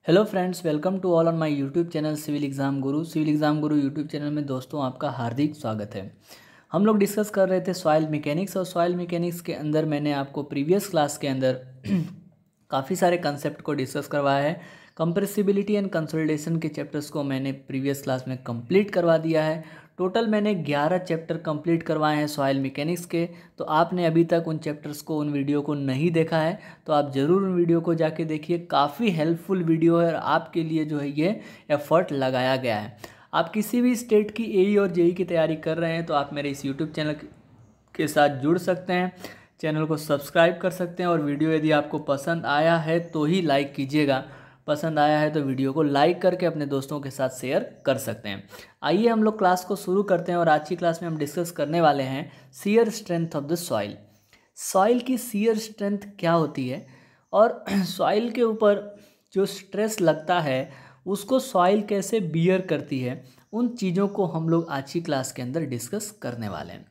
Hello friends, welcome to all on my YouTube channel Civil Exam Guru YouTube channel में दोस्तों आपका हार्दिक स्वागत है। हम लोग डिस्कस कर रहे थे सॉइल मैकेनिक्स और सॉइल मैकेनिक्स के अंदर मैंने आपको प्रीवियस क्लास के अंदर काफ़ी सारे कंसेप्ट को डिस्कस करवाया है। कंप्रेसिबिलिटी एंड कंसोलिडेशन के चैप्टर्स को मैंने प्रीवियस क्लास में कंप्लीट करवा दिया है। टोटल मैंने 11 चैप्टर कंप्लीट करवाए हैं सॉइल मैकेनिक्स के। तो आपने अभी तक उन चैप्टर्स को, उन वीडियो को नहीं देखा है तो आप ज़रूर उन वीडियो को जाके देखिए। काफ़ी हेल्पफुल वीडियो है और आपके लिए जो है ये एफर्ट लगाया गया है। आप किसी भी स्टेट की एई और जेई की तैयारी कर रहे हैं तो आप मेरे इस यूट्यूब चैनल के साथ जुड़ सकते हैं, चैनल को सब्सक्राइब कर सकते हैं और वीडियो यदि आपको पसंद आया है तो ही लाइक कीजिएगा। पसंद आया है तो वीडियो को लाइक करके अपने दोस्तों के साथ शेयर कर सकते हैं। आइए हम लोग क्लास को शुरू करते हैं और आज की क्लास में हम डिस्कस करने वाले हैं shear strength of the soil. Soil की शियर स्ट्रेंथ क्या होती है और सॉइल के ऊपर जो स्ट्रेस लगता है उसको सॉइल कैसे बियर करती है, उन चीज़ों को हम लोग आज की क्लास के अंदर डिस्कस करने वाले हैं।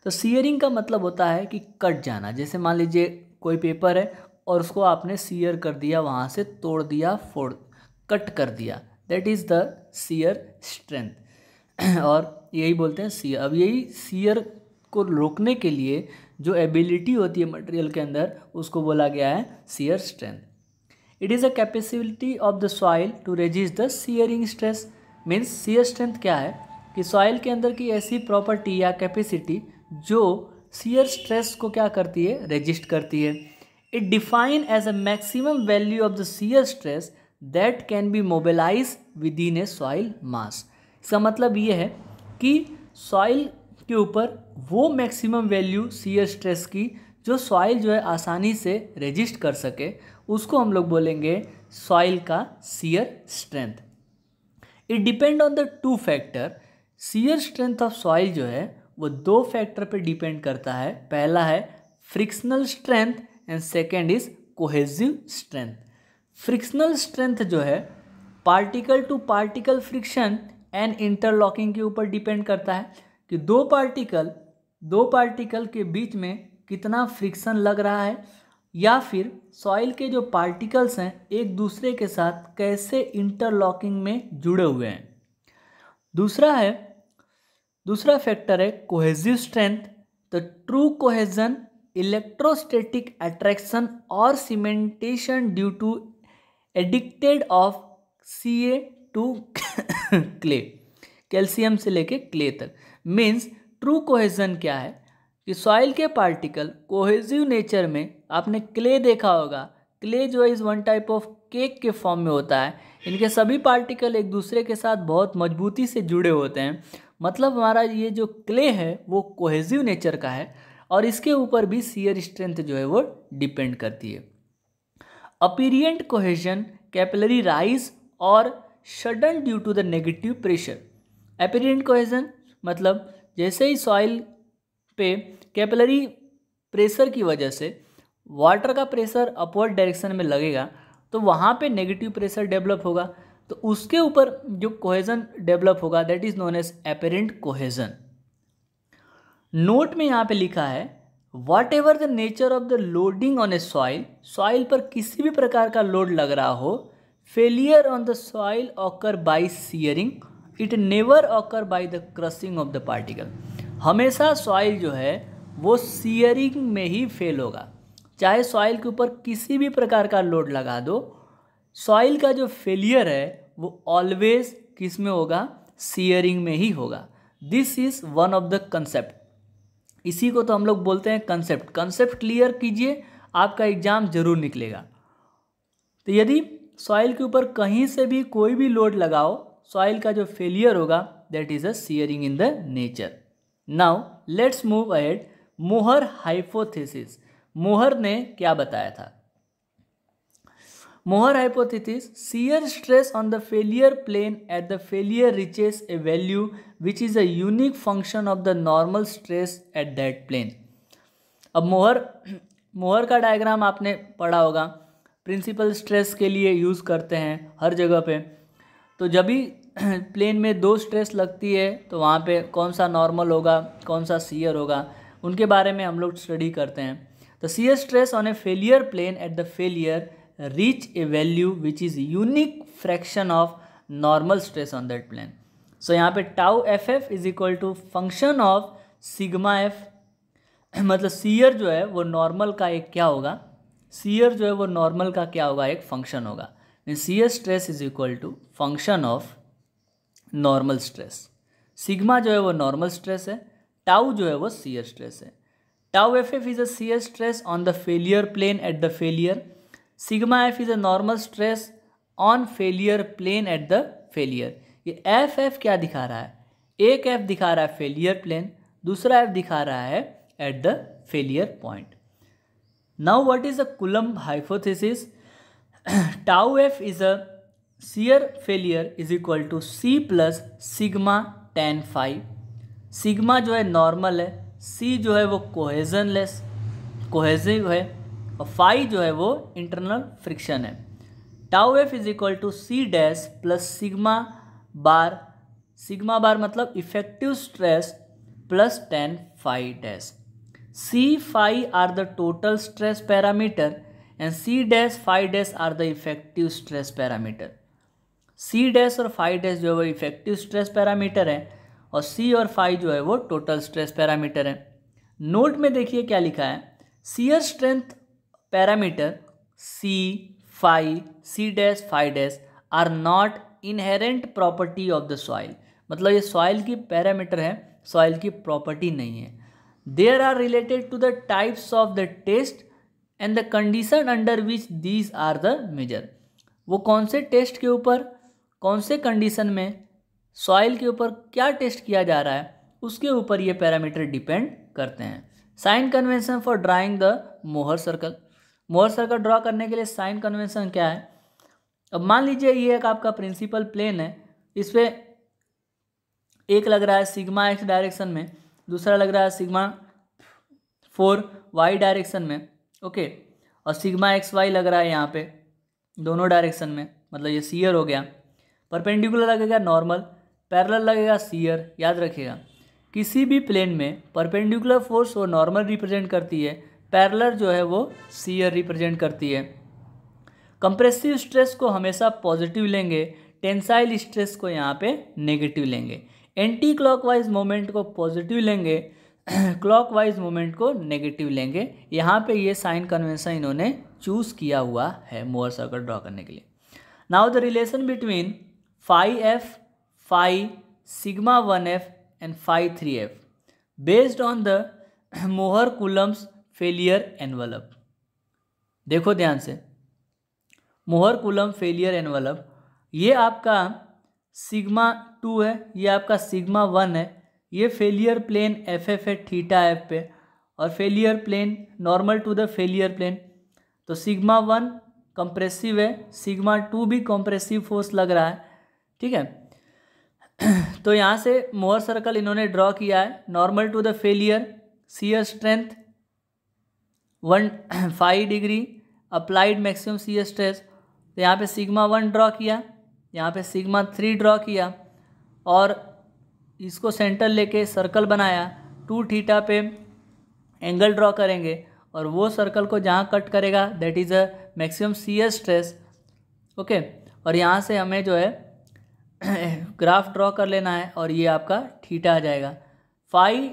तो शियरिंग का मतलब होता है कि कट जाना। जैसे मान लीजिए कोई पेपर है और उसको आपने शियर कर दिया, वहाँ से तोड़ दिया, कट कर दिया, that is the shear strength और यही बोलते हैं शियर। अब यही शियर को रोकने के लिए जो एबिलिटी होती है मटेरियल के अंदर उसको बोला गया है shear strength. It is a capacity of the soil to resist the shearing stress. Means shear strength क्या है कि सॉइल के अंदर की ऐसी प्रॉपर्टी या कैपेसिटी जो शियर स्ट्रेस को क्या करती है, रेजिस्ट करती है। It define as a maximum value of the shear stress that can be mobilise within a soil mass. इसका मतलब ये है कि सॉइल के ऊपर वो मैक्सिमम वैल्यू शियर स्ट्रेस की जो सॉइल जो है आसानी से रेजिस्ट कर सके, उसको हम लोग बोलेंगे सॉइल का shear strength. It depend on the two factor. Shear strength of soil जो है वो दो फैक्टर पे डिपेंड करता है। पहला है frictional strength and second is cohesive strength. Frictional strength जो है particle to particle friction and interlocking के ऊपर डिपेंड करता है कि दो पार्टिकल के बीच में कितना फ्रिक्शन लग रहा है या फिर सॉइल के जो पार्टिकल्स हैं एक दूसरे के साथ कैसे इंटरलॉकिंग में जुड़े हुए हैं। दूसरा फैक्टर है cohesive strength. The true cohesion, electrostatic attraction और cementation due to addicted of Ca to clay, calcium से लेके क्ले तक। मीन्स ट्रू कोहेजन क्या है कि सॉइल के पार्टिकल कोहेसिव नेचर में, आपने क्ले देखा होगा, क्ले जो है is one type of cake के फॉर्म में होता है। इनके सभी पार्टिकल एक दूसरे के साथ बहुत मजबूती से जुड़े होते हैं। मतलब हमारा ये जो क्ले है वो कोहेसिव नेचर का है और इसके ऊपर भी शियर स्ट्रेंथ जो है वो डिपेंड करती है। अपीरियंट कोहेजन, कैपिलरी राइज और suction due to the negative pressure. Apparent cohesion मतलब जैसे ही सॉइल पे कैपिलरी प्रेशर की वजह से वाटर का प्रेशर अपवर्ड डायरेक्शन में लगेगा तो वहाँ पे नेगेटिव प्रेशर डेवलप होगा, तो उसके ऊपर जो कोहेजन डेवलप होगा that is known as apparent cohesion. Note में यहाँ पे लिखा है whatever the nature of the loading on a soil, soil पर किसी भी प्रकार का लोड लग रहा हो, failure on the soil occur by shearing, it never occur by the crushing of the particle. हमेशा सॉइल जो है वो शियरिंग में ही फेल होगा। चाहे सॉइल के ऊपर किसी भी प्रकार का लोड लगा दो, सॉइल का जो फेलियर है वो ऑलवेज किस में होगा, शियरिंग में ही होगा। This is one of the concept. इसी को तो हम लोग बोलते हैं कंसेप्ट। कंसेप्ट क्लियर कीजिए, आपका एग्जाम जरूर निकलेगा। तो यदि सॉइल के ऊपर कहीं से भी कोई भी लोड लगाओ, सॉइल का जो फेलियर होगा that is a shearing in the nature. Now let's move ahead. Mohr hypothesis, Mohr ने क्या बताया था? Mohr hypothesis, shear stress on the failure plane at the failure reaches a value which is a unique function of the normal stress at that plane. अब Mohr का diagram आपने पढ़ा होगा, principal stress के लिए यूज़ करते हैं हर जगह पे। तो जब भी प्लेन में दो स्ट्रेस लगती है तो वहाँ पे कौन सा नॉर्मल होगा, कौन सा शियर होगा, उनके बारे में हम लोग स्टडी करते हैं। तो shear stress on a failure plane at the failure reach a value which is unique fraction of normal stress on that plane. So यहाँ पे tau ff is equal to function of sigma F, मतलब shear जो है वो normal का एक क्या होगा, सीयर जो है वो नॉर्मल का क्या होगा, एक फंक्शन होगा. Shear stress is equal to function of normal stress. Sigma जो है वो नॉर्मल स्ट्रेस है, टाउ जो है वो सीयर स्ट्रेस है. Tau F F is a shear stress on the failure plane at the failure. Sigma F is a normal stress on failure plane at the failure. ये F F क्या दिखा रहा है, एक एफ दिखा रहा है फेलियर प्लेन, दूसरा एफ दिखा रहा है eight the failure point. Now what is the coulomb hypothesis? Tau F is a shear failure is equal to C plus sigma tan phi. Sigma जो है नॉर्मल है, C जो है वो कोहेजिव है और फाई जो है वो इंटरनल फ्रिक्शन है. Tau F is equal to C dash plus sigma bar मतलब effective stress plus tan phi dash. C phi are the total stress parameter and C dash phi dash are the effective stress parameter. C dash और phi dash जो है वो effective stress parameter है और C और phi जो है वो टोटल स्ट्रेस पैरामीटर है. नोट में देखिए क्या लिखा है, shear strength parameter C, phi, C dash, phi dash are not inherent property of the soil. मतलब ये सॉइल की पैरामीटर है, सॉइल की प्रॉपर्टी नहीं है. There are related to the types of the test and the condition under which these are the measure. वो कौन से टेस्ट के ऊपर, कौन से कंडीशन में, सॉइल के ऊपर क्या टेस्ट किया जा रहा है, उसके ऊपर ये पैरामीटर डिपेंड करते हैं. Sign convention for drawing the Mohr circle. Mohr circle draw करने के लिए साइन कन्वेंशन क्या है? अब मान लीजिए ये एक आपका प्रिंसिपल प्लेन है, इस पर एक लग रहा है सिग्मा एक्स डायरेक्शन में, दूसरा लग रहा है सिग्मा 4 वाई डायरेक्शन में, ओके, और सिग्मा एक्स वाई लग रहा है यहाँ पे दोनों डायरेक्शन में, मतलब ये सीयर हो गया. परपेंडिकुलर लगेगा नॉर्मल, पैरेलल लगेगा सीयर. याद रखिएगा किसी भी प्लेन में परपेंडिकुलर फोर्स वो नॉर्मल रिप्रेजेंट करती है, पैरेलल जो है वो सीयर रिप्रेजेंट करती है. कंप्रेसिव स्ट्रेस को हमेशा पॉजिटिव लेंगे, टेंसाइल स्ट्रेस को यहाँ पे नेगेटिव लेंगे. एंटी क्लॉकवाइज मोमेंट को पॉजिटिव लेंगे, क्लॉकवाइज मोमेंट को नेगेटिव लेंगे. यहाँ पे ये साइन कन्वेंशन इन्होंने चूज़ किया हुआ है मोहर सर्कल ड्रॉ करने के लिए. Now the relation between phi F, phi, sigma 1f and phi 3f based on the Mohr Coulomb's failure envelope. देखो ध्यान से, मोहर कूलम्ब फेलियर एनवलप, ये आपका सिग्मा 2 है, ये आपका सिग्मा 1 है, ये फेलियर प्लेन एफ एफ है थीटा एफ पे, और failure plane normal to the failure plane. तो सिग्मा 1 कंप्रेसिव है, सिग्मा 2 भी कंप्रेसिव फोर्स लग रहा है, ठीक है. तो यहाँ से मोहर सर्कल इन्होंने ड्रॉ किया है. Normal to the failure, shear strength 15 degree, applied maximum shear stress. तो यहाँ पे सिग्मा 1 ड्रॉ किया, यहाँ पे सिग्मा 3 ड्रॉ किया और इसको सेंटर लेके सर्कल बनाया. 2 थीटा पे एंगल ड्रॉ करेंगे और वो सर्कल को जहाँ कट करेगा that is a maximum shear stress, okay. और यहाँ से हमें जो है ग्राफ ड्रॉ कर लेना है और ये आपका थीटा आ जाएगा. फाई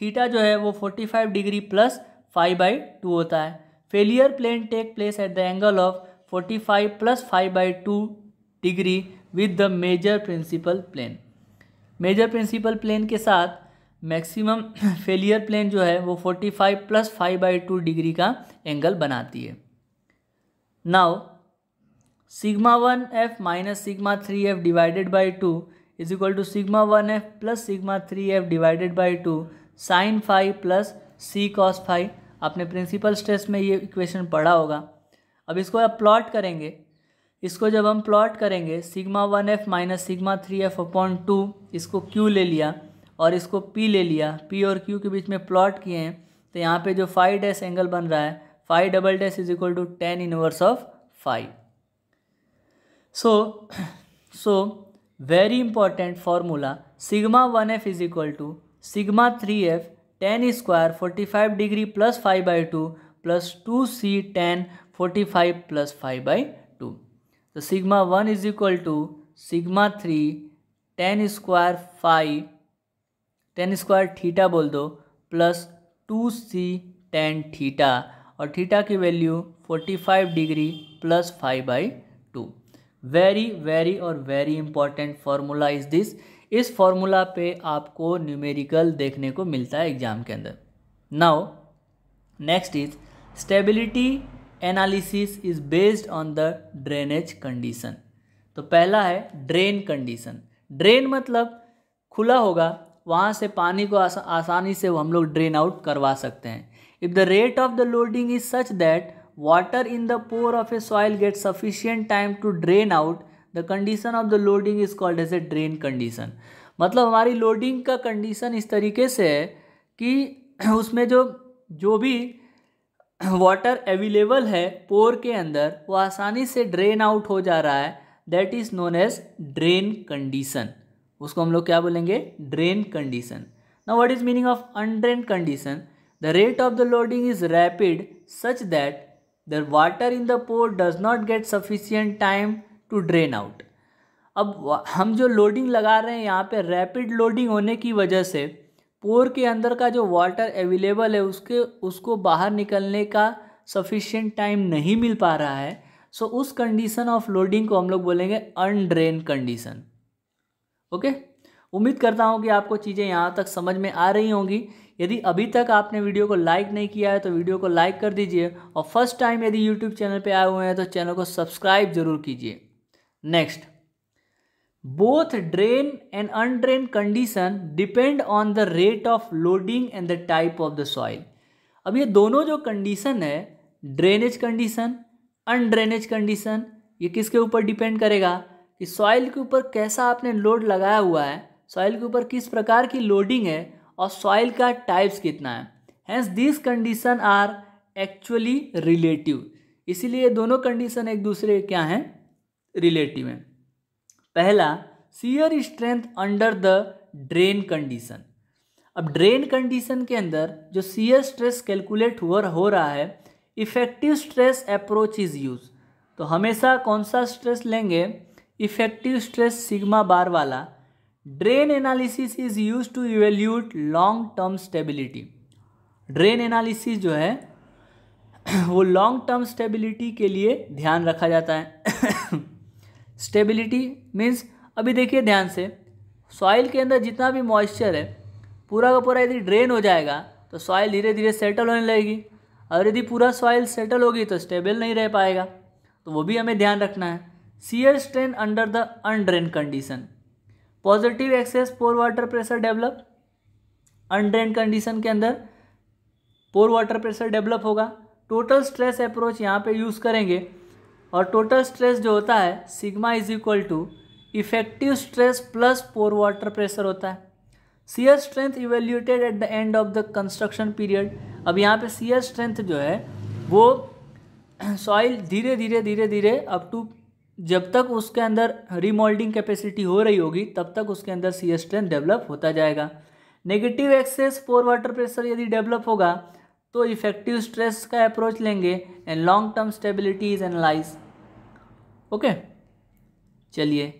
थीटा जो है वो 45 डिग्री प्लस 5/2 होता है. Failure plane take place at the angle of 45 plus 5/2 degree with the major principal plane. Major principal plane के साथ मैक्सिमम फेलियर प्लेन जो है वो 45 प्लस 5/2 डिग्री का एंगल बनाती है. Now sigma 1f minus sigma 3f divided by 2 is equal to sigma 1f plus sigma 3f divided by 2 sine phi plus C cos phi. आपने principal stress में ये equation पढ़ा होगा. अब इसको आप प्लॉट करेंगे, इसको जब हम प्लॉट करेंगे sigma 1f minus sigma 3f upon 2, इसको q ले लिया और इसको p ले लिया, p और q के बीच में प्लॉट किए हैं. तो यहाँ पे जो फाई डैश एंगल बन रहा है, phi double dash is equal to tan inverse of phi. So very important formula, sigma 1f is equal to sigma 3f tan square 45 degree plus 5/2 plus 2c tan 45 plus 5/2। तो sigma 1 is equal to sigma 3 tan square 5 tan square theta बोल दो plus 2c tan theta, और theta की value 45 degree plus 5/2। Very very और very important formula is this. इस formula पे आपको numerical देखने को मिलता है एग्जाम के अंदर। Now next is stability analysis is based on the drainage condition. तो पहला है ड्रेन कंडीशन। ड्रेन मतलब खुला होगा, वहाँ से पानी को आसानी से हम लोग ड्रेन आउट करवा सकते हैं। If the rate of the loading is such that water in the pore of a soil get sufficient time to drain out, the condition of the loading is called as a drain condition. मतलब हमारी loading का condition इस तरीके से है कि उसमें जो भी वाटर अवेलेबल है पोर के अंदर वो आसानी से ड्रेन आउट हो जा रहा है, that is known as drain condition. उसको हम लोग क्या बोलेंगे? Drain condition. Now what is meaning of undrain condition? The rate of the loading is rapid such that the water in the pore does not get sufficient time to drain out. अब हम जो loading लगा रहे हैं यहाँ पे rapid loading होने की वजह से पोर के अंदर का जो वाटर अवेलेबल है उसको बाहर निकलने का सफिशिएंट टाइम नहीं मिल पा रहा है। सो उस कंडीशन ऑफ लोडिंग को हम लोग बोलेंगे अनड्रेन कंडीशन। ओके, उम्मीद करता हूँ कि आपको चीज़ें यहाँ तक समझ में आ रही होंगी। यदि अभी तक आपने वीडियो को लाइक नहीं किया है तो वीडियो को लाइक कर दीजिए, और फर्स्ट टाइम यदि यूट्यूब चैनल पे आए हुए हैं तो चैनल को सब्सक्राइब जरूर कीजिए। Next, both drain and undrain condition depend on the rate of loading and the type of the soil. अब ये दोनों जो कंडीशन है, ड्रेनेज कंडीशन, अनड्रेनेज कंडीशन, ये किसके ऊपर डिपेंड करेगा कि सॉइल के ऊपर कैसा आपने लोड लगाया हुआ है, सॉइल के ऊपर किस प्रकार की लोडिंग है, और सॉइल का टाइप्स कितना है। Hence this condition are actually relative. इसीलिए दोनों कंडीशन एक दूसरे क्या हैं? रिलेटिव हैं। पहला, shear strength under the drain condition. अब ड्रेन कंडीशन के अंदर जो शियर स्ट्रेस कैलकुलेट हो रहा है, effective stress approach is use. तो हमेशा कौन सा स्ट्रेस लेंगे? इफेक्टिव स्ट्रेस सिग्मा बार वाला। Drain analysis is use to evaluate long term stability. Drain analysis जो है वो लॉन्ग टर्म स्टेबिलिटी के लिए ध्यान रखा जाता है। स्टेबिलिटी मीन्स, अभी देखिए ध्यान से, सॉइल के अंदर जितना भी मॉइस्चर है पूरा का पूरा यदि ड्रेन हो जाएगा तो सॉइल धीरे धीरे सेटल होने लगेगी, और यदि पूरा सॉइल सेटल होगी तो स्टेबल नहीं रह पाएगा। तो वो भी हमें ध्यान रखना है। Shear strain under the undrained condition, positive excess pore water pressure develop. Undrain condition के अंदर पोर वाटर प्रेशर डेवलप होगा। टोटल स्ट्रेस अप्रोच यहाँ पे यूज़ करेंगे, और टोटल स्ट्रेस जो होता है sigma is equal to effective stress plus pore water pressure होता है। Shear strength evaluated at the end of the construction period. अब यहाँ पे शियर स्ट्रेंथ जो है वो सॉइल धीरे धीरे अप टू जब तक उसके अंदर रीमोल्डिंग कैपेसिटी हो रही होगी तब तक उसके अंदर शियर स्ट्रेंथ डेवलप होता जाएगा। Negative excess pore water pressure यदि डेवलप होगा तो इफेक्टिव स्ट्रेस का अप्रोच लेंगे and long term stability is analyse. Okay, चलिए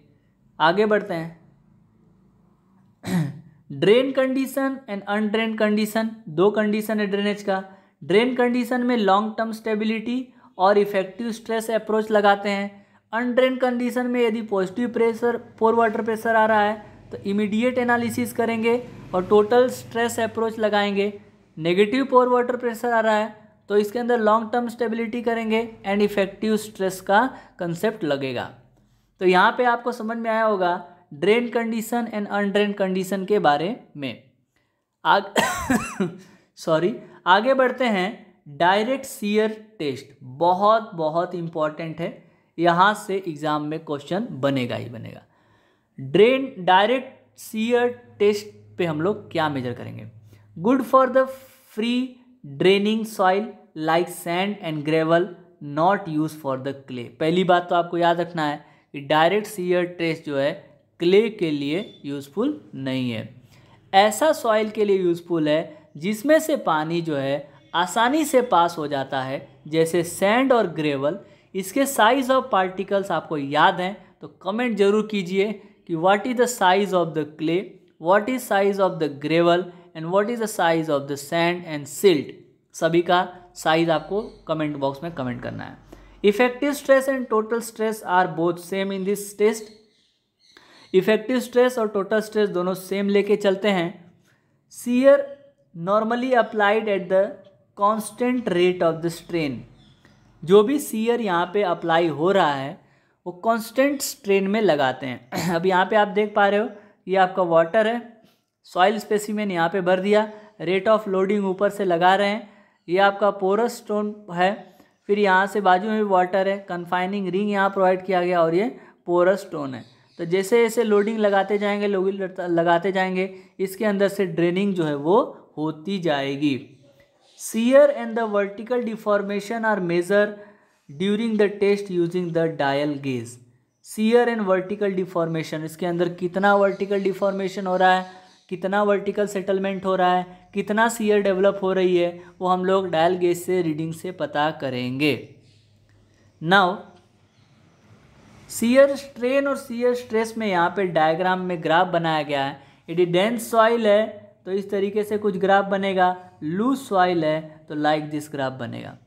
आगे बढ़ते हैं। Drain condition and undrain condition, दो कंडीशन है ड्रेनेज का। ड्रेन कंडीशन में लॉन्ग टर्म स्टेबिलिटी और इफेक्टिव स्ट्रेस अप्रोच लगाते हैं। अनड्रेन कंडीशन में यदि positive pressure pore water pressure आ रहा है तो इमीडिएट एनालिसिस करेंगे और टोटल स्ट्रेस अप्रोच लगाएंगे। नेगेटिव पोर वाटर प्रेशर आ रहा है तो इसके अंदर लॉन्ग टर्म स्टेबिलिटी करेंगे एंड इफेक्टिव स्ट्रेस का कंसेप्ट लगेगा। तो यहाँ पे आपको समझ में आया होगा drain condition and undrain condition के बारे में। आगे बढ़ते हैं। डायरेक्ट शियर टेस्ट बहुत बहुत इंपॉर्टेंट है, यहाँ से एग्जाम में क्वेश्चन बनेगा ही बनेगा। डायरेक्ट शियर टेस्ट पे हम लोग क्या मेजर करेंगे? Good for the free draining soil like sand and gravel, not use for the clay. पहली बात तो आपको याद रखना है कि डायरेक्ट शियर टेस्ट जो है क्ले के लिए यूज़फुल नहीं है। ऐसा सॉइल के लिए यूज़फुल है जिसमें से पानी जो है आसानी से पास हो जाता है, जैसे सैंड और ग्रेवल, इसके साइज ऑफ पार्टिकल्स आपको याद हैं तो कमेंट जरूर कीजिए कि what is the size of the clay, what is size of the gravel and what is the size of the sand and silt. सभी का साइज आपको कमेंट बॉक्स में कमेंट करना है। Effective stress and total stress are both same in this test. Effective stress और total stress दोनों same लेके चलते हैं। Shear normally applied at the constant rate of the strain. जो भी शियर यहाँ पे अप्लाई हो रहा है वो कांस्टेंट स्ट्रेन में लगाते हैं। अब यहाँ पे आप देख पा रहे हो ये आपका वाटर है, सॉइल स्पेसिमेन यहाँ पे भर दिया, रेट ऑफ लोडिंग ऊपर से लगा रहे हैं, ये आपका पोरस स्टोन है, फिर यहाँ से बाजू में भी वाटर है, कन्फाइनिंग रिंग यहाँ प्रोवाइड किया गया और ये पोरस स्टोन है। तो जैसे जैसे लोडिंग लगाते जाएंगे लगाते जाएंगे इसके अंदर से ड्रेनिंग जो है वो होती जाएगी। Shear and the vertical deformation are measure during the test using the dial gauge. Shear and vertical deformation, इसके अंदर कितना वर्टिकल डिफॉर्मेशन हो रहा है, कितना वर्टिकल सेटलमेंट हो रहा है, कितना शियर डेवलप हो रही है, वो हम लोग डायल गेज से रीडिंग से पता करेंगे। नाउ शियर स्ट्रेन और शियर स्ट्रेस में यहाँ पे डायग्राम में ग्राफ बनाया गया है। यदि डेंस सॉइल है तो इस तरीके से कुछ ग्राफ बनेगा, लूज सॉइल है तो लाइक दिस ग्राफ बनेगा।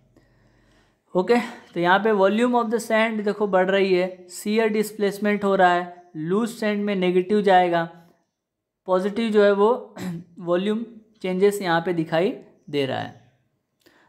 ओके, तो यहाँ पे वॉल्यूम ऑफ द सैंड देखो बढ़ रही है, शियर डिस्प्लेसमेंट हो रहा है, लूज सैंड में नेगेटिव जाएगा, पॉजिटिव जो है वो वॉल्यूम चेंजेस यहाँ पे दिखाई दे रहा है।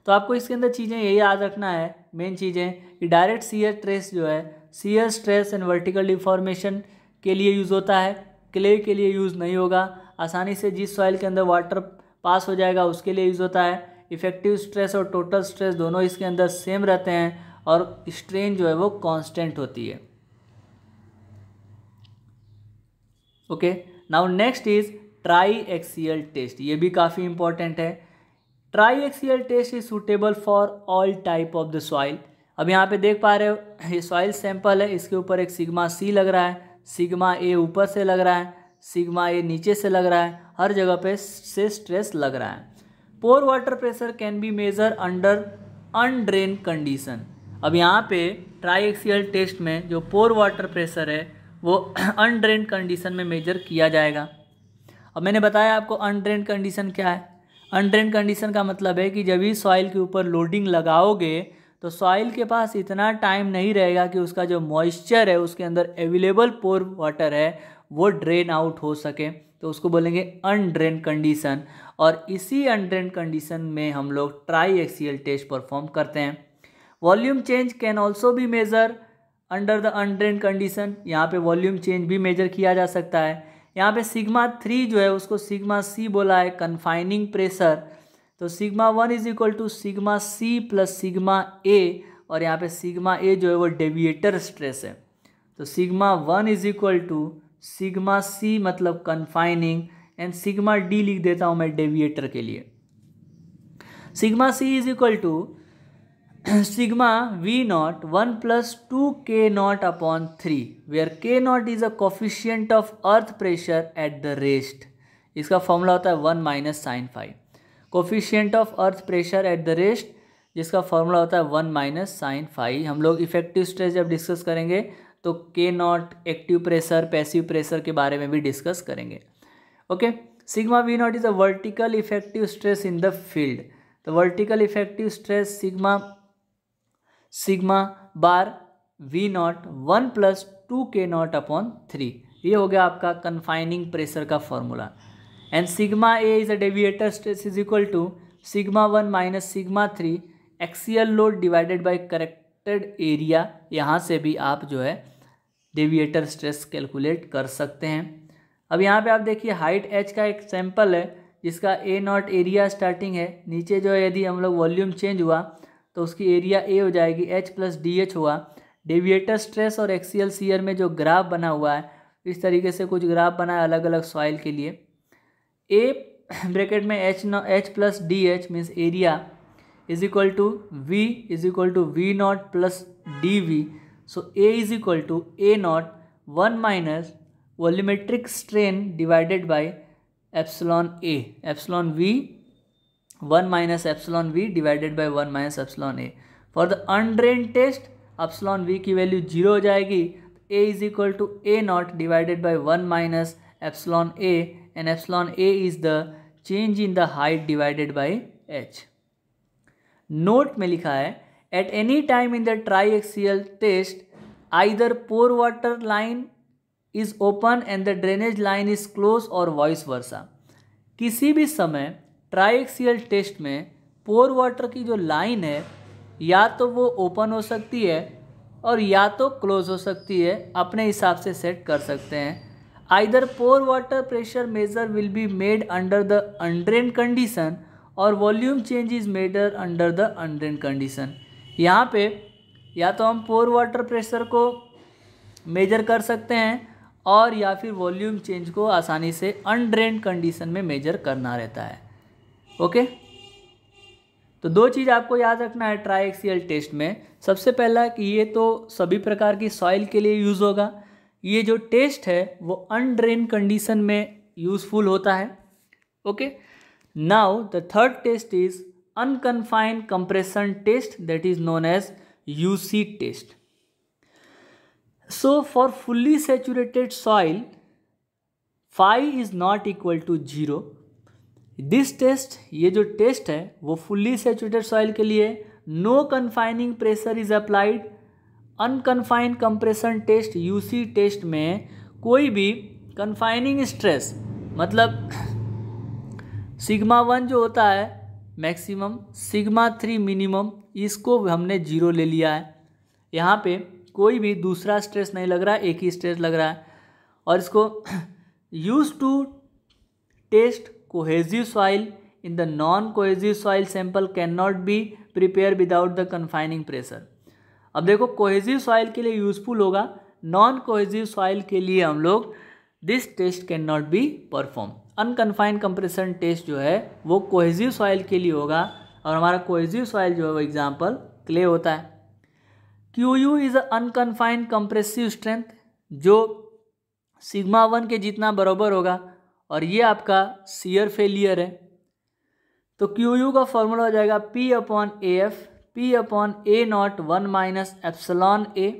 तो आपको इसके अंदर चीज़ें यही याद रखना है, मेन चीज़ें कि डायरेक्ट शियर स्ट्रेस जो है shear stress and vertical deformation के लिए यूज़ होता है, क्ले के लिए यूज़ नहीं होगा। आसानी से जिस सॉइल के अंदर वाटर पास हो जाएगा उसके लिए यूज़ होता है। इफेक्टिव स्ट्रेस और टोटल स्ट्रेस दोनों इसके अंदर सेम रहते हैं और स्ट्रेन जो है वो कांस्टेंट होती है। Okay, now next is triaxial test. ये भी काफ़ी इंपॉर्टेंट है। Triaxial test is suitable for all type of the soil. अब यहाँ पे देख पा रहे हो ये सॉइल सैंपल है, इसके ऊपर एक सिग्मा सी लग रहा है, सिग्मा ए ऊपर से लग रहा है, सिग्मा ए नीचे से लग रहा है, हर जगह पे से स्ट्रेस लग रहा है। Pore water pressure can be measure under undrained condition. अब यहाँ पे ट्राई एक्सियल टेस्ट में जो पोर वाटर प्रेशर है वो अनड्रेन कंडीशन में मेजर किया जाएगा। अब मैंने बताया आपको अनड्रेन कंडीशन क्या है। अनड्रेन कंडीशन का मतलब है कि जब भी सॉइल के ऊपर लोडिंग लगाओगे तो सॉइल के पास इतना टाइम नहीं रहेगा कि उसका जो मॉइस्चर है उसके अंदर अवेलेबल पोर वाटर है वो ड्रेन आउट हो सके, तो उसको बोलेंगे अनड्रेन कंडीशन। और इसी अनड्रेन कंडीशन में हम लोग ट्राई एक्सियल टेस्ट परफॉर्म करते हैं। वॉल्यूम चेंज कैन ऑल्सो भी measure under the undrained condition. यहाँ पे वॉल्यूम चेंज भी मेजर किया जा सकता है। यहाँ पे सिग्मा 3 जो है उसको सिग्मा सी बोला है, कन्फाइनिंग प्रेशर। तो sigma 1 is equal to sigma C plus sigma A, और यहाँ पे सिग्मा ए जो है वो डेविएटर स्ट्रेस है। तो sigma 1 is equal to sigma C मतलब कन्फाइनिंग एंड सिग्मा डी लिख देता हूँ मैं डेविएटर के लिए। Sigma C is equal to sigma V naught 1 plus 2 K naught upon 3, where K naught is a coefficient of earth pressure at the rest. इसका formula होता है 1 minus sine phi. Coefficient of earth pressure at the rest जिसका formula होता है 1 minus sine phi. हम लोग effective stress जब discuss करेंगे तो K naught, active pressure, passive pressure के बारे में भी डिस्कस करेंगे। Okay, sigma V naught is a vertical effective stress in the field. तो vertical effective stress sigma bar V naught 1 plus 2 K naught upon 3, ये हो गया आपका कन्फाइनिंग प्रेशर का formula. And sigma A is a deviator stress is equal to sigma 1 minus sigma 3 axial load divided by corrected area. यहाँ से भी आप जो है डेविएटर स्ट्रेस कैलकुलेट कर सकते हैं। अब यहाँ पे आप देखिए हाइट एच का एक सैंपल है जिसका ए नॉट एरिया स्टार्टिंग है, नीचे जो है यदि हम लोग वॉल्यूम चेंज हुआ तो उसकी एरिया ए हो जाएगी, एच प्लस डी एच हुआ। डेविएटर स्ट्रेस और एक्सियल शियर में जो ग्राफ बना हुआ है इस तरीके से कुछ ग्राफ बना है अलग अलग सॉइल के लिए। ए ब्रैकेट में H plus D H means area is equal to V naught plus D V. So A is equal to A naught 1 minus volumetric strain divided by epsilon A. Epsilon V 1 minus epsilon v divided by 1 minus epsilon a. For the undrained test epsilon v की value 0 हो जाएगी, a is equal to a naught divided by 1 minus epsilon a, and epsilon a is the change in the height divided by h. Note में लिखा है at any time in the triaxial test either pore water line is open and the drainage line is closed or vice versa. किसी भी समय ट्राइएक्सियल test में pore water की जो line है या तो वो ओपन हो सकती है और या तो क्लोज हो सकती है, अपने हिसाब से सेट कर सकते हैं। Either pore water pressure measure will be made under the undrained condition और volume change is measure under the undrained condition. यहाँ पे या तो हम पोर वाटर प्रेशर को मेजर कर सकते हैं और या फिर वॉल्यूम चेंज को आसानी से अनड्रेन कंडीशन में मेजर करना रहता है। ओके, तो दो चीज़ आपको याद रखना है ट्राइएक्सियल टेस्ट में। सबसे पहला कि ये तो सभी प्रकार की सॉइल के लिए यूज़ होगा। ये जो टेस्ट है वो अनड्रेन कंडीशन में यूज़फुल होता है। Okay, now the third test is unconfined compression test, that is known as UC test. So for fully saturated soil, phi is not equal to 0. This test, ये जो test है वो fully saturated soil के लिए no confining pressure is applied. Unconfined compression test UC test में कोई भी confining stress मतलब सिग्मा 1 जो होता है मैक्सिमम, सिग्मा 3 मिनिमम, इसको हमने 0 ले लिया है। यहाँ पे कोई भी दूसरा स्ट्रेस नहीं लग रहा है, एक ही स्ट्रेस लग रहा है। और इसको use to test cohesive soil in the non cohesive soil sample can not be prepare without the confining pressure. अब देखो कोहेसिव सॉइल के लिए यूजफुल होगा, नॉन कोहेसिव सॉइल के लिए हम लोग this test can not be perform. Unconfined compression test जो है वो कोहेसिव सॉइल के लिए होगा और हमारा कोहेसिव सॉइल जो है वो एग्जाम्पल क्ले होता है। QU is a unconfined compressive strength जो सिग्मा 1 के जितना बराबर होगा और ये आपका शियर फेलियर है। तो QU का फॉर्मूला हो जाएगा P upon AF, P upon A not 1 minus epsilon A।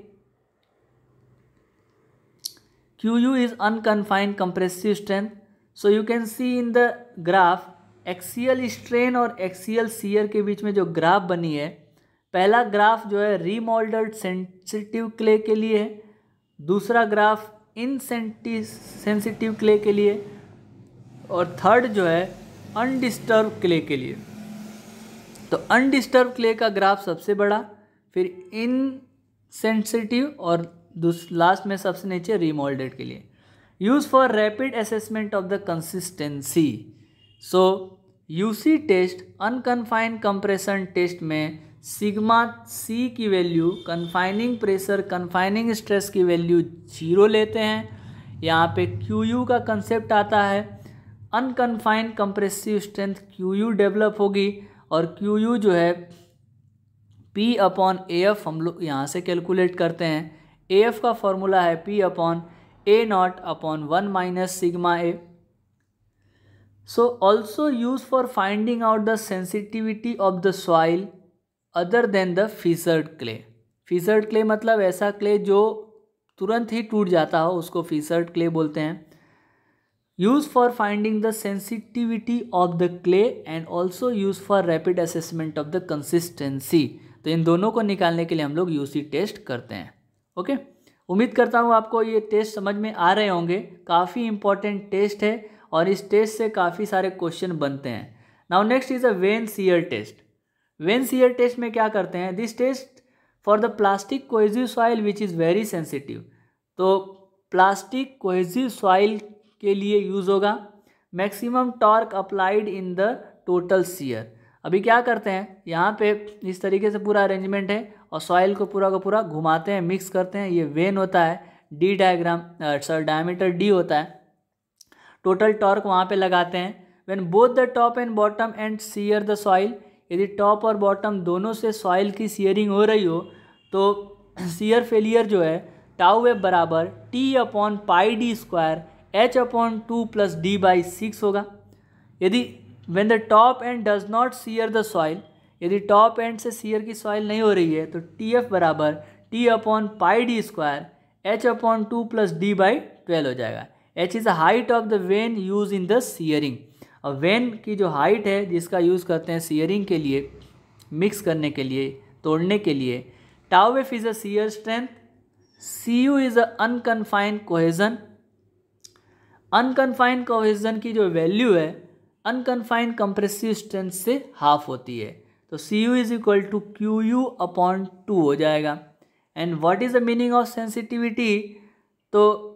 QU is unconfined compressive strength. So you can see in the graph axial strain और एक्सियल शियर के बीच में जो ग्राफ बनी है, पहला ग्राफ जो है रीमोल्डर्ड सेंसिटिव क्ले के लिए है, दूसरा ग्राफ इनसेंसिटिव क्ले के लिए और थर्ड जो है अनडिस्टर्ब क्ले के लिए। तो अनडिस्टर्ब क्ले का ग्राफ सबसे बड़ा, फिर इनसेंसिटिव और लास्ट में सबसे नीचे रीमोल्डेड के लिए। Use for rapid assessment of the consistency. So UC test unconfined compression test में सिग्मा सी की value, confining pressure confining stress की वैल्यू 0 लेते हैं। यहाँ पे क्यू का कंसेप्ट आता है, unconfined compressive strength Q develop होगी और क्यू जो है P अपॉन AF हम लोग यहाँ से कैलकुलेट करते हैं। AF का फॉर्मूला है P upon A naught upon 1 minus sigma A। So also use for finding out the sensitivity of the soil other than the fissured clay. Fissured clay मतलब ऐसा क्ले जो तुरंत ही टूट जाता हो, उसको फिसर्ड क्ले बोलते हैं। Use for finding the sensitivity of the clay and also use for rapid assessment of the consistency. तो इन दोनों को निकालने के लिए हम लोग यूसी टेस्ट करते हैं। ओके, उम्मीद करता हूँ आपको ये टेस्ट समझ में आ रहे होंगे। काफ़ी इंपॉर्टेंट टेस्ट है और इस टेस्ट से काफ़ी सारे क्वेश्चन बनते हैं। Now next is a vane shear test. Vane shear test में क्या करते हैं, this test for the plastic cohesive soil which is very sensitive. तो प्लास्टिक कोहेसिव सॉइल के लिए यूज़ होगा। Maximum torque applied in the total shear. अभी क्या करते हैं, यहाँ पे इस तरीके से पूरा अरेंजमेंट है और सॉइल को पूरा का पूरा घुमाते हैं, मिक्स करते हैं। ये वेन होता है, डी डायग्राम डायमीटर डी होता है। टोटल टॉर्क वहाँ पे लगाते हैं। When both the top and bottom and shear the soil, यदि टॉप और बॉटम दोनों से सॉइल की शियरिंग हो रही हो तो शियर फेलियर जो है टाउ वेब बराबर T upon pi D square H upon 2 plus D by 6 होगा। यदि when the top and does not seer the soil, यदि टॉप एंड से सीयर की सॉइल नहीं हो रही है तो टी एफ बराबर T upon pi D square H upon 2 plus D by 12 हो जाएगा। H is the height of the when use in the shearing. और वेन की जो हाइट है जिसका यूज़ करते हैं सीयरिंग के लिए, मिक्स करने के लिए, तोड़ने के लिए। Tau F is a shear strength, C U is a unconfined cohesion. Unconfined cohesion की जो वैल्यू है अनकन्फाइंड कंप्रेसिव स्ट्रेंथ से हाफ होती है, तो C U is equal to Q U upon 2 हो जाएगा। And what is the meaning of sensitivity, तो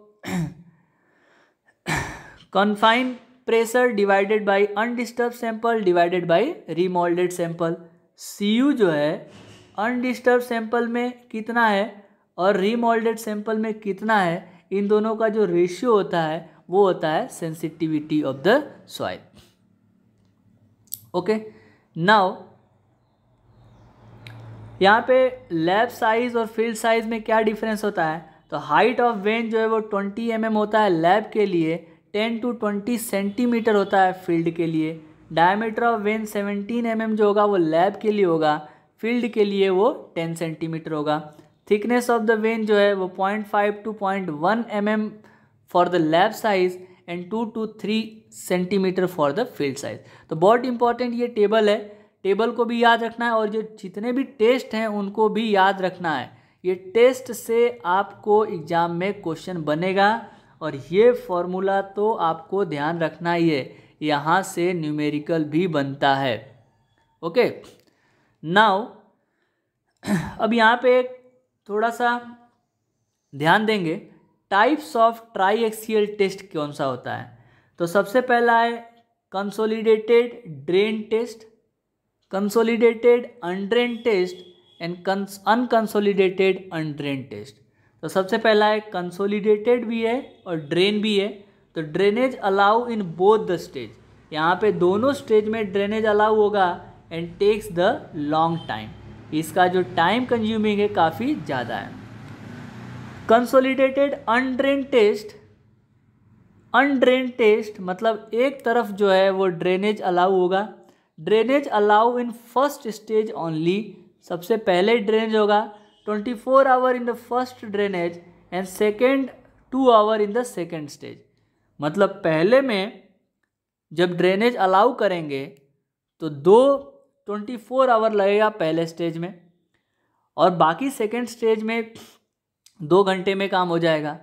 confined pressure divided by undisturbed sample divided by remoulded sample. C U जो है undisturbed sample में कितना है और रीमोल्डेड सैंपल में कितना है, इन दोनों का जो रेशियो होता है वो होता है sensitivity of the soil. Okay, now यहाँ पे लैब साइज और फील्ड साइज में क्या डिफरेंस होता है, तो हाइट ऑफ वेन जो है वो 20 mm होता है लैब के लिए, 10 to 20 सेंटीमीटर होता है फील्ड के लिए। डायमीटर ऑफ वेन 17 mm जो होगा वो लैब के लिए होगा, फील्ड के लिए वो 10 सेंटीमीटर होगा। थिकनेस ऑफ द वेन जो है वो 0.5 to 0.1 mm for the lab size and 2 to 3 centimetre for the field size. तो बहुत इंपॉर्टेंट ये टेबल है, टेबल को भी याद रखना है और जो जितने भी टेस्ट हैं उनको भी याद रखना है। ये टेस्ट से आपको एग्ज़ाम में क्वेश्चन बनेगा और ये फॉर्मूला तो आपको ध्यान रखना ही है, यहाँ से न्यूमेरिकल भी बनता है। ओके, नाउ अब यहाँ पे एक थोड़ा सा ध्यान देंगे, types of triaxial test कौन सा होता है। तो सबसे पहला है consolidated drain test, consolidated undrain test and unconsolidated undrained test. तो सबसे पहला है कंसोलिडेटेड भी है और ड्रेन भी है। तो drainage allow in both the stage, यहाँ पे दोनों स्टेज में ड्रेनेज अलाउ होगा and takes the long time, इसका जो टाइम कंज्यूमिंग है काफ़ी ज़्यादा है। Consolidated undrain test, undrain test मतलब एक तरफ जो है वो ड्रेनेज अलाउ होगा। Drainage allow in first stage only, सबसे पहले ड्रेनेज होगा 24 hour in the first drainage and second 2 hour in the second stage. मतलब पहले में जब ड्रेनेज अलाउ करेंगे तो 24 आवर लगेगा पहले स्टेज में और बाकी सेकेंड स्टेज में 2 घंटे में काम हो जाएगा।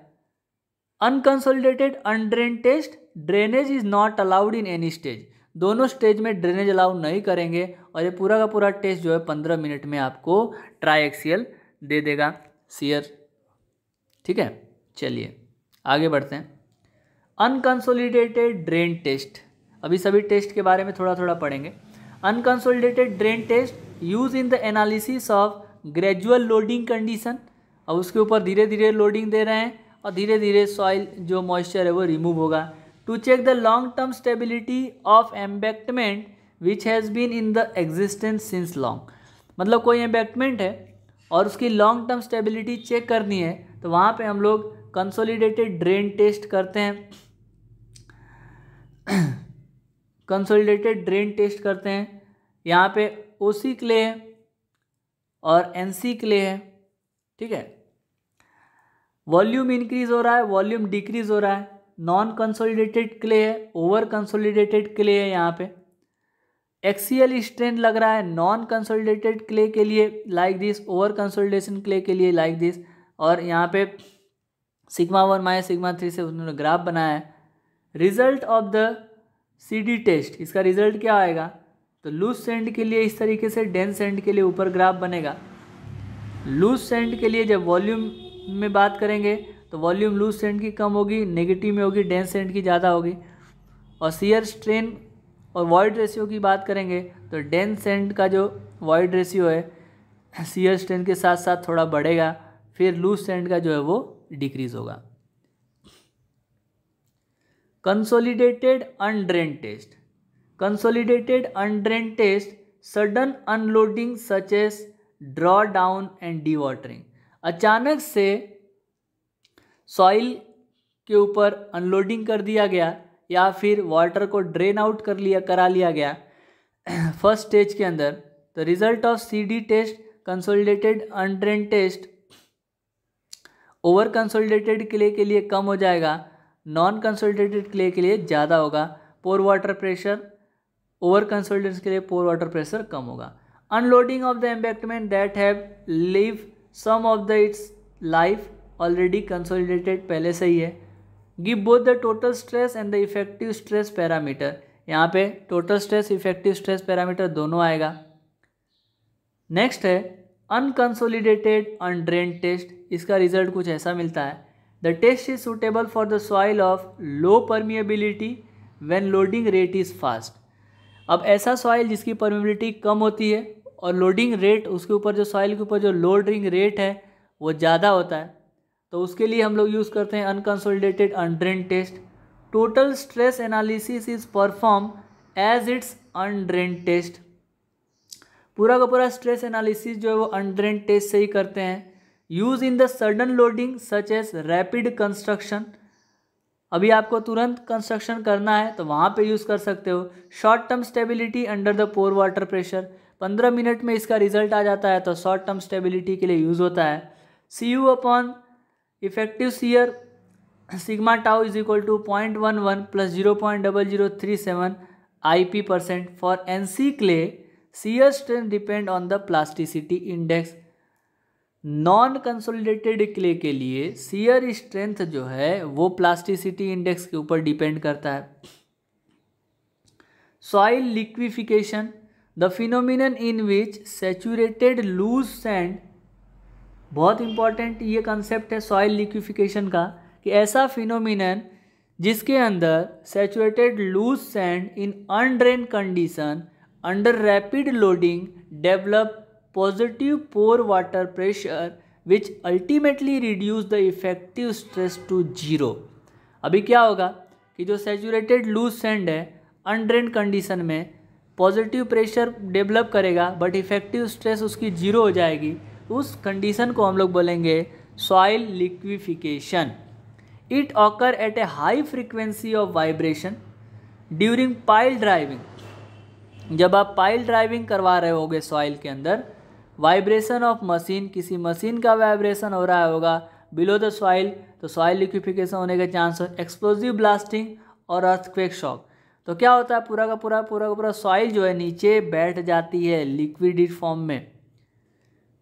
Unconsolidated undrained test, drainage is not allowed in any stage, दोनों स्टेज में ड्रेनेज अलाउ नहीं करेंगे और ये पूरा का पूरा टेस्ट जो है 15 मिनट में आपको ट्राई एक्सियल दे देगा सीयर। ठीक है, चलिए आगे बढ़ते हैं। अनकंसोलिडेटेड ड्रेन टेस्ट, अभी सभी टेस्ट के बारे में थोड़ा थोड़ा पढ़ेंगे। Unconsolidated drain test use in the analysis of gradual loading condition, अब उसके ऊपर धीरे धीरे लोडिंग दे रहे हैं और धीरे धीरे सॉइल जो मॉइस्चर है वो रिमूव होगा। To check the long term stability of embankment which has been in the existence since long, मतलब कोई एम्बैक्टमेंट है और उसकी लॉन्ग टर्म स्टेबिलिटी चेक करनी है तो वहाँ पे हम लोग कंसोलिडेटेड ड्रेन टेस्ट करते हैं। कंसोलिडेटेड ड्रेन टेस्ट करते हैं, यहाँ पे ओसी क्ले है और एनसी क्ले है। ठीक है, वॉल्यूम इंक्रीज हो रहा है, वॉल्यूम डिक्रीज हो रहा है। नॉन कंसोलिडेटेड क्ले है, ओवर कंसोलिडेटेड क्ले है, यहाँ पे एक्सियल स्ट्रेन लग रहा है नॉन कंसोलिडेटेड क्ले के लिए like this, over consolidation clay के लिए लाइक दिस। और यहाँ पे सिग्मा 1 माइनस सिग्मा 3 से उन्होंने ग्राफ बनाया है। Result of the CD test, इसका रिजल्ट क्या आएगा, तो लूज सेंड के लिए इस तरीके से, डेंस सेंड के लिए ऊपर ग्राफ बनेगा। लूज सेंड के लिए जब वॉल्यूम में बात करेंगे तो वॉल्यूम लूज सेंड की कम होगी, नेगेटिव में होगी, डेंस सेंड की ज़्यादा होगी। और शियर स्ट्रेन और वॉइड रेशियो की बात करेंगे तो डेंस सेंड का जो वॉइड रेशियो है शियर स्ट्रेन के साथ साथ थोड़ा बढ़ेगा, फिर लूज सेंड का जो है वो डिक्रीज होगा। Consolidated undrain test, consolidated undrain test sudden unloading such as draw down and dewatering, अचानक से सॉइल के ऊपर अनलोडिंग कर दिया गया या फिर वाटर को ड्रेन आउट करा लिया गया फर्स्ट स्टेज के अंदर, तो result of CD test consolidated undrain test over consolidated clay के लिए कम हो जाएगा, नॉन कंसोलिडेटेड क्ले के लिए ज़्यादा होगा। Pore water pressure over consolidated के लिए पोर वाटर प्रेशर कम होगा। Unloading of the embankment that have live some of the its life already consolidated पहले से ही है। Give both the total stress and the effective stress parameter, यहाँ पे total stress effective stress parameter दोनों आएगा। नेक्स्ट है अनकंसोलिडेटेड अनड्रेन टेस्ट, इसका रिजल्ट कुछ ऐसा मिलता है। The test is suitable for the soil of low permeability when loading rate is fast. अब ऐसा सॉइल जिसकी परमिएबिलिटी कम होती है और लोडिंग रेट उसके ऊपर जो सॉइल के ऊपर जो लोडिंग रेट है वो ज़्यादा होता है, तो उसके लिए हम लोग यूज़ करते हैं unconsolidated undrained test. Total stress analysis is perform as it's undrain test, पूरा का पूरा स्ट्रेस एनालिसिस जो है वो अनड्रेन टेस्ट से ही करते हैं। Use in the sudden loading such as rapid construction, अभी आपको तुरंत कंस्ट्रक्शन करना है तो वहाँ पे यूज़ कर सकते हो। Short term stability under the pore water pressure, 15 minute में इसका रिजल्ट आ जाता है तो शॉर्ट टर्म स्टेबिलिटी के लिए यूज़ होता है। CU upon effective shear sigma tau is equal to 0.11 plus 0.0037 IP% for NC clay. Shear strength depend on the plasticity index. Non consolidated clay के लिए सीयर स्ट्रेंथ जो है वो प्लास्टिसिटी इंडेक्स के ऊपर डिपेंड करता है। Soil liquefaction, the phenomenon in which saturated loose sand, बहुत इंपॉर्टेंट ये कंसेप्ट है सॉइल लिक्विफिकेशन का, कि ऐसा फिनोमिनन जिसके अंदर saturated loose sand in undrained condition under rapid loading develop positive pore water pressure which ultimately reduce the effective stress to 0। अभी क्या होगा कि जो सैचुरेटेड लूज सैंड है अनड्रेन कंडीशन में पॉजिटिव प्रेशर डेवलप करेगा बट इफेक्टिव स्ट्रेस उसकी 0 हो जाएगी, उस कंडीशन को हम लोग बोलेंगे soil liquefaction. It occur eight A high frequency of vibration during pile driving, जब आप पाइल ड्राइविंग करवा रहे होगे सॉइल के अंदर, वाइब्रेशन ऑफ मशीन, किसी मशीन का वाइब्रेशन हो रहा होगा बिलो द सॉइल, तो सॉइल लिक्विफिकेशन होने के चांस, एक्सप्लोजिव ब्लास्टिंग और अर्थक्वेक शॉक। तो क्या होता है पूरा का पूरा सॉइल जो है नीचे बैठ जाती है लिक्विड फॉर्म में।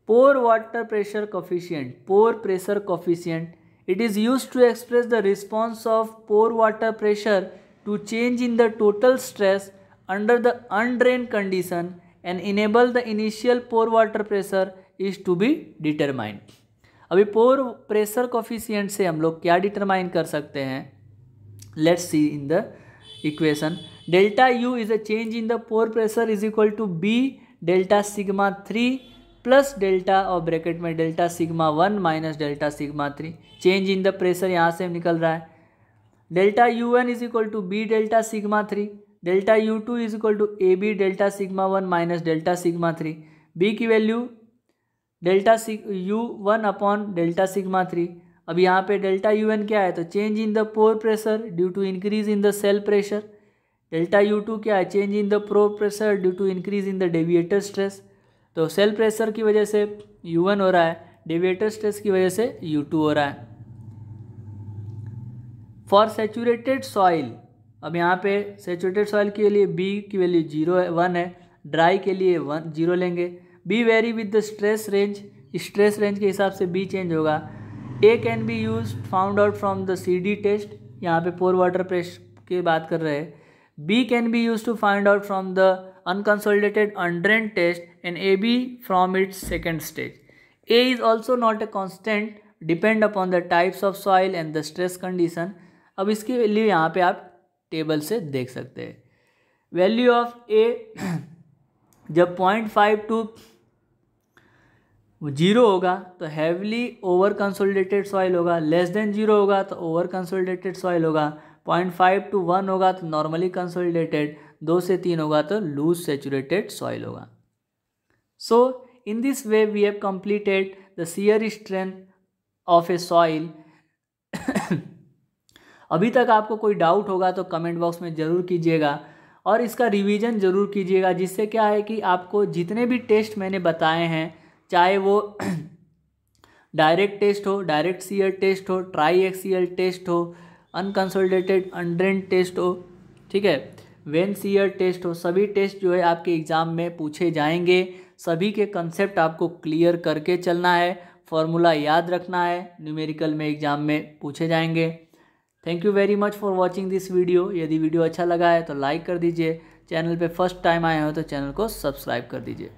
Pore water pressure coefficient, pore pressure coefficient, it is used to express the response of pore water pressure to change in the total stress under the undrained condition and enable the initial pore water pressure is to be determined। अभी पोर pressure coefficient से हम लोग क्या determine कर सकते हैं, let's see in the equation. Delta u is a change in the pore pressure is equal to B delta sigma 3 plus delta और bracket में delta sigma 1 minus delta sigma 3। Change in the pressure यहाँ से निकल रहा है। Delta U1 is equal to B delta sigma 3, delta U2 is equal to A B delta sigma 1 minus delta sigma 3। B की value delta U1 upon delta sigma 3। अब यहाँ पे delta UN क्या है, तो change in the pore pressure due to increase in the cell pressure. Delta U2 क्या है, change in the pore pressure due to increase in the deviator stress. तो cell pressure की वजह से U1 हो रहा है, डेविएटर स्ट्रेस की वजह से U2 हो रहा है। फॉर सैचुरेटेड सॉइल, अब यहाँ पे सैचुरेटेड सॉइल के लिए बी की वैल्यू 1 है, ड्राई के लिए 0 लेंगे। B vary with the stress range, stress range के हिसाब से बी चेंज होगा। A can be use found out from the CD test, यहाँ पे पोर वाटर प्रेशर की बात कर रहे हैं। B can be use to find out from the unconsolidated undrained test and A B from its second stage. A is also not a constant, depend upon the types of soil and the stress condition. अब इसकी value यहाँ पे आप table से देख सकते हैं। Value of ए जब 0.5 टू 0 होगा तो हैवली ओवर कंसोलिडेटेड सॉइल होगा, लेस देन 0 होगा तो ओवर कंसोलिडेटेड सॉइल होगा, 0.5 टू 1 होगा तो नॉर्मली कंसोलिडेटेड, 2 से 3 होगा तो लूज सैचुरेटेड सॉइल होगा। So in this way we have completed the shear strength of a soil अभी तक आपको कोई डाउट होगा तो कमेंट बॉक्स में ज़रूर कीजिएगा और इसका रिवीजन ज़रूर कीजिएगा, जिससे क्या है कि आपको जितने भी टेस्ट मैंने बताए हैं, चाहे वो डायरेक्ट टेस्ट हो, डायरेक्ट सीयर टेस्ट हो, ट्राई एक्सियल टेस्ट हो, अनकंसोलिडेटेड अनड्रेन्ड टेस्ट हो, ठीक है, वेन सीयर टेस्ट हो, सभी टेस्ट जो है आपके एग्ज़ाम में पूछे जाएंगे। सभी के कंसेप्ट आपको क्लियर करके चलना है, फॉर्मूला याद रखना है, न्यूमेरिकल में एग्ज़ाम में पूछे जाएंगे। Thank you very much for watching this video. यदि वीडियो अच्छा लगा है तो लाइक कर दीजिए, चैनल पे फर्स्ट टाइम आए हो तो चैनल को सब्सक्राइब कर दीजिए।